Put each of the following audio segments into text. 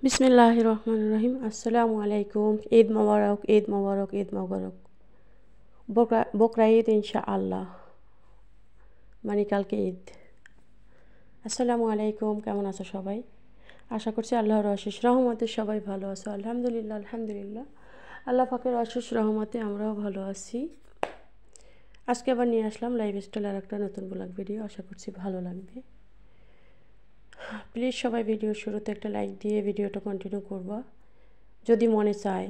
বিসমিল্লাহির রহমানির রহিম। আসসালামু আলাইকুম। ঈদ মোবারক, ঈদ মোবারক, ঈদ মোবারক। বকরা ঈদ ইনশাআল্লাহ, মানে কালকে ঈদ। আসসালামু আলাইকুম। কেমন আছো সবাই? আশা করছি আল্লাহর অশেষ রহমতে সবাই ভালো আছো। আলহামদুলিল্লাহ, আলহামদুলিল্লাহ। আল্লাহ পাকের অশেষ রহমতে আমরাও ভালো আছি। আজকে আবার নিয়ে আসলাম লাইফস্টাইল একটা নতুন ব্লগ ভিডিও। আশা করছি ভালো লাগবে। প্লিজ সবাই ভিডিওর শুরুতে একটা লাইক দিয়ে ভিডিওটা কন্টিনিউ করবা যদি মনে চায়।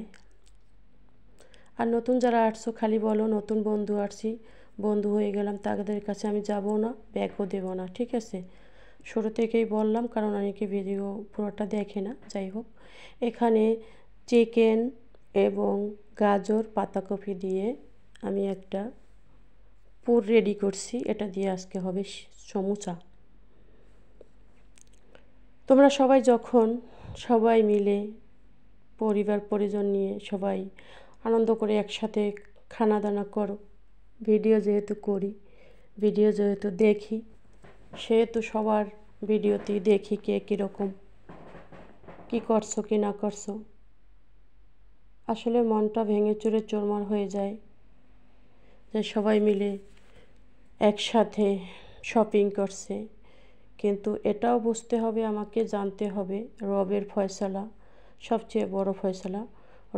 আর নতুন যারা আসছো খালি বলো নতুন বন্ধু আসছি, বন্ধু হয়ে গেলাম, তাদের কাছে আমি যাব না, ব্যাগও দেবো না, ঠিক আছে? শুরু থেকেই বললাম, কারণ অনেকে ভিডিও পুরোটা দেখে না। যাই হোক, এখানে চিকেন এবং গাজর পাতাকপি দিয়ে আমি একটা পুর রেডি করছি। এটা দিয়ে আজকে হবে সমুচা। তোমরা সবাই যখন সবাই মিলে পরিবার পরিজন নিয়ে সবাই আনন্দ করে একসাথে খানা দানা করো, ভিডিও যেহেতু করি, ভিডিও যেহেতু দেখি, সেহেতু সবার ভিডিওতেই দেখি কে কীরকম কী করছো কি না করছো। আসলে মনটা ভেঙে চুরে চুরমার হয়ে যায় যে সবাই মিলে একসাথে শপিং করছে। কিন্তু এটাও বুঝতে হবে, আমাকে জানতে হবে রবের ফয়সালা সবচেয়ে বড় ফয়সালা।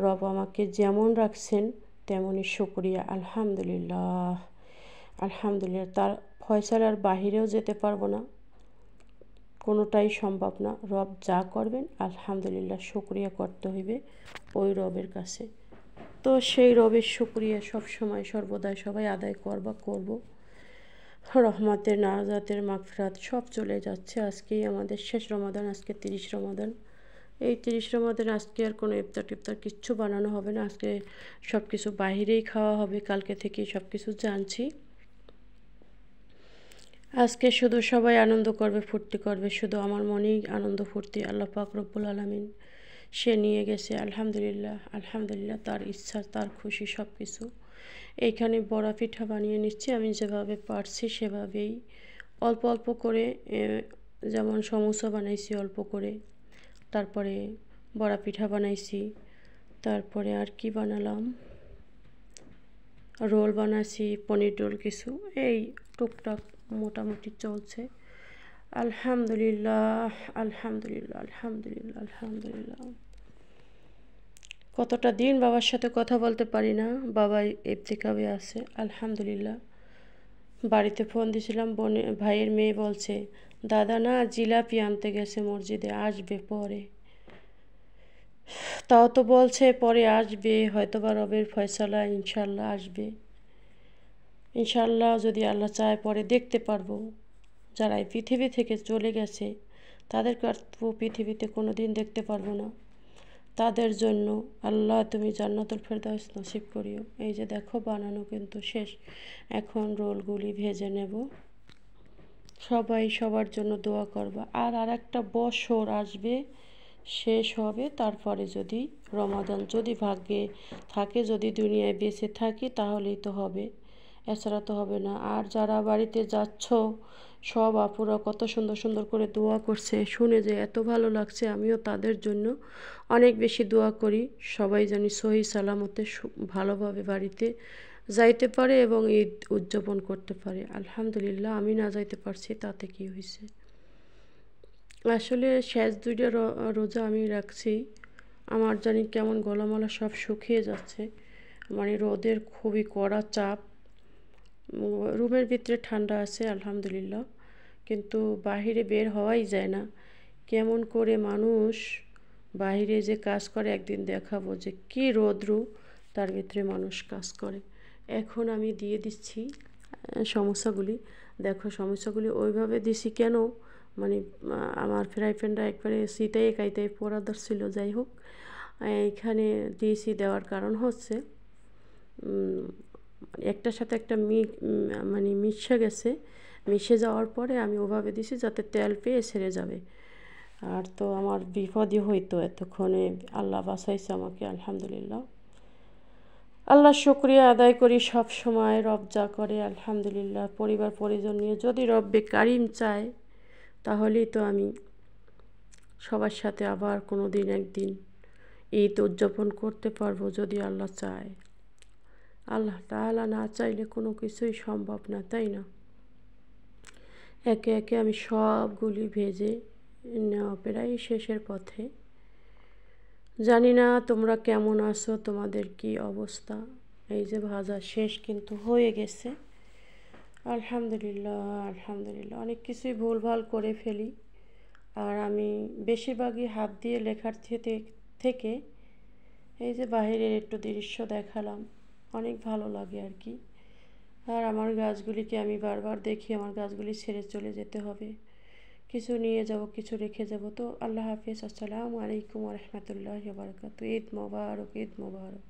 রব আমাকে যেমন রাখছেন তেমনই শুকরিয়া, আলহামদুলিল্লাহ, আলহামদুলিল্লাহ। তার ফয়সালার বাহিরেও যেতে পারবো না, কোনোটাই সম্ভব না। রব যা করবেন আলহামদুলিল্লাহ শুকরিয়া করতে হইবে ওই রবের কাছে। তো সেই রবের শুকরিয়া সবসময় সর্বদাই সবাই আদায় করব। রহমতের নাজাতের মাগফিরাত সব চলে যাচ্ছে। আজকেই আমাদের শেষ রমাদান, আজকে 30 রমাদান। এই 30 রমাদান আজকে আর কোনো ইফতার টিফতার কিচ্ছু বানানো হবে না। আজকে সব কিছু বাহিরেই খাওয়া হবে, কালকে থেকেই সব কিছু জানছি। আজকে শুধু সবাই আনন্দ করবে, ফুর্তি করবে, শুধু আমার মনেই আনন্দ ফুর্তি। আল্লাহ পাক রব্বুল আলামিন সে নিয়ে গেছে, আলহামদুলিল্লাহ, আলহামদুলিল্লাহ। তার ইচ্ছা, তার খুশি, সব কিছু। এইখানে বড়া পিঠা বানিয়ে নিচ্ছি আমি যেভাবে পারছি সেভাবেই, অল্প অল্প করে। যেমন সমোসা বানাইছি অল্প করে, তারপরে বড়া পিঠা বানাইছি, তারপরে আর কি বানালাম, রোল বানাইছি, পনির রোল কিছু, এই টুকটাক মোটামুটি চলছে। আলহামদুলিল্লাহ, আলহামদুলিল্লাহ, আলহামদুলিল্লাহ, আলহামদুলিল্লাহ। কতটা দিন বাবার সাথে কথা বলতে পারি না, বাবা ইফতিকাবে আছে, আলহামদুলিল্লাহ। বাড়িতে ফোন দিয়েছিলাম, ভাইয়ের মেয়ে বলছে দাদা না জিলাপি আনতে গেছে মসজিদে, আসবে পরে। তাও তো বলছে পরে আসবে, হয়তোবা রবের ফয়সালা, ইনশাল্লাহ আসবে। ইনশাল্লাহ যদি আল্লাহ চায় পরে দেখতে পারবো। যারা এই পৃথিবী থেকে চলে গেছে তাদেরকে আর পৃথিবীতে কোনো দিন দেখতে পারবো না। তাদের জন্য আল্লাহ তুমি জান্নাতুল ফেরদাউস নসিব করিও। এই যে দেখো বানানো কিন্তু শেষ, এখন রোলগুলি ভেজে নেব। সবাই সবার জন্য দোয়া করবা। আর একটা বছর আসবে, শেষ হবে, তারপরে যদি রমাদান যদি ভাগ্যে থাকে, যদি দুনিয়ায় বেঁচে থাকি তাহলেই তো হবে, এছাড়া তো হবে না। আর যারা বাড়িতে যাচ্ছ সব আপুরা কত সুন্দর সুন্দর করে দোয়া করছে, শুনে যে এত ভালো লাগছে। আমিও তাদের জন্য অনেক বেশি দোয়া করি, সবাই জানি সহি সালামতে ভালোভাবে বাড়িতে যাইতে পারে এবং ঈদ উদযাপন করতে পারে। আলহামদুলিল্লাহ, আমি না যাইতে পারছি তাতে কি হয়েছে। আসলে শেষ 2টা রোজা আমি রাখছি, আমার জানি কেমন গলামালা সব শুকিয়ে যাচ্ছে, মানে রোদের খুবই কড়া চাপ। রুমের ভিতরে ঠান্ডা আছে আলহামদুলিল্লাহ, কিন্তু বাহিরে বের হওয়াই যায় না। কেমন করে মানুষ বাহিরে যে কাজ করে একদিন দেখাবো যে কি রৌদ্র, তার ভিতরে মানুষ কাজ করে। এখন আমি দিয়ে দিচ্ছি সমস্যাগুলি। দেখো সমস্যাগুলি ওইভাবে দিছি কেন, মানে আমার ফ্রাই প্যানটা একবারে শীতাই কাইতাই পোড়া ধরছিল। যাই হোক, এইখানে দিয়েছি, দেওয়ার কারণ হচ্ছে একটার সাথে একটা মানে মিশে গেছে, মিশে যাওয়ার পরে আমি ওভাবে দিছি যাতে তেল পেয়ে ছেড়ে যাবে। আর তো আমার বিপদই হইতো এতক্ষণে, আল্লাহ বাঁচাইছে আমাকে, আলহামদুলিল্লাহ। আল্লাহ শুকরিয়া আদায় করি সব সময়। রব যা করে আলহামদুলিল্লাহ, পরিবার পরিজন নিয়ে যদি রব্বে কারিম চায় তাহলেই তো আমি সবার সাথে আবার কোনো দিন একদিন ঈদ উদযাপন করতে পারবো যদি আল্লাহ চায়। আল্লাহ তাআলা না চাইলে কোনো কিছুই সম্ভব না, তাই না? একে একে আমি সবগুলি ভেজে নেওয়া প্রায় শেষের পথে। জানি না তোমরা কেমন আছো, তোমাদের কি অবস্থা। এই যে ভাজা শেষ কিন্তু হয়ে গেছে। আলহামদুলিল্লাহ, আলহামদুলিল্লাহ। অনেক কিছুই ভুলভাল করে ফেলি, আর আমি বেশিরভাগই হাত দিয়ে লেখার থেকে এই যে বাহিরের একটু দৃশ্য দেখালাম, অনেক ভালো লাগে আর কি। আর আমার গাছগুলিকে আমি বারবার দেখি আমার গাছগুলি ছেড়ে চলে যেতে হবে, কিছু নিয়ে যাব, কিছু রেখে যাব। তো আল্লাহ হাফিজ, আসসালামু আলাইকুম ওয়া রাহমাতুল্লাহি ওয়া বারাকাতুহু। ঈদ মোবারক, ঈদ মোবারক।